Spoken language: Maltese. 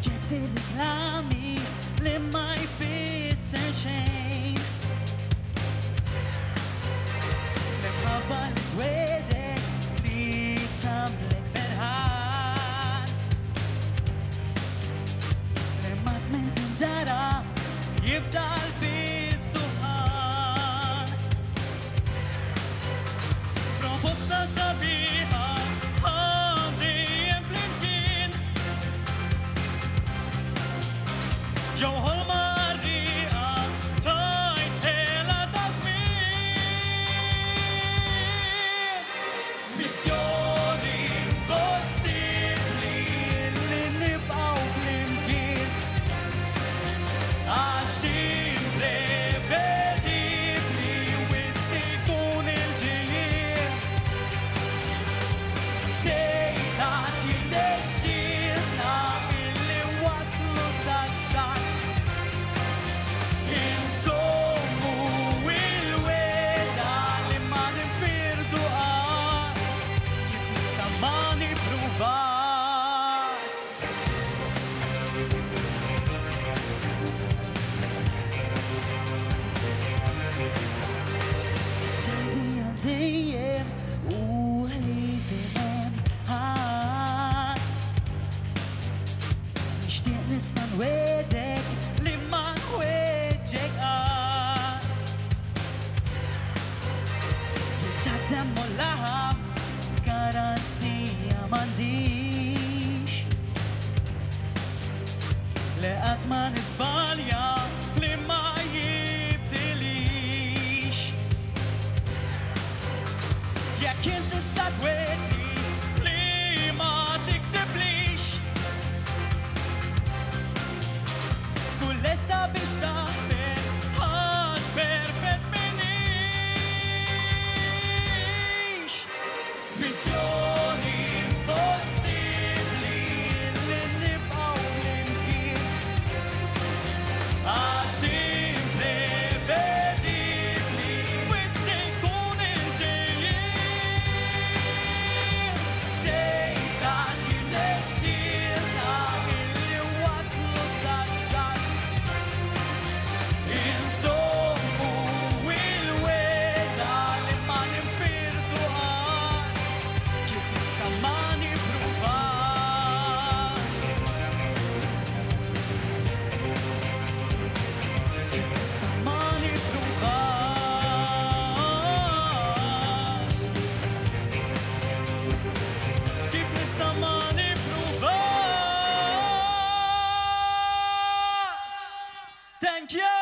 جيت في كلامي لما يفسر شيء لما بلتويدك لي تملك فرحان لما زمن تندرى يبدأ البيزدوهان Proposta sabiha Yo Maria, tight hela das min Missjoni, impossibli Li nibqaw flimkien Għax imprevedibli Wis ikun il-ġejjien Tejtat jirnexxielna illi waslu sax-xatt Nistan wedek li ma wedek għad Tatem u laħam garanzija mandiċ Li għat ma nisbalja li ma jibdilix Jek inti stat wedni li ma tiktiblix Lesta biex taħdem għax perfett minix Missjoni impossibli li nibqaw flimkien Għax imprevedibli wis ikun il-ġejjien Tejtat jirnexxielna illi waslu sax-xatt Insommu il-weda li ma ninfirdu għad Kif nista ma nipruvax Kif nista ma nipruvax Kif nista ma nipruvax Thank you!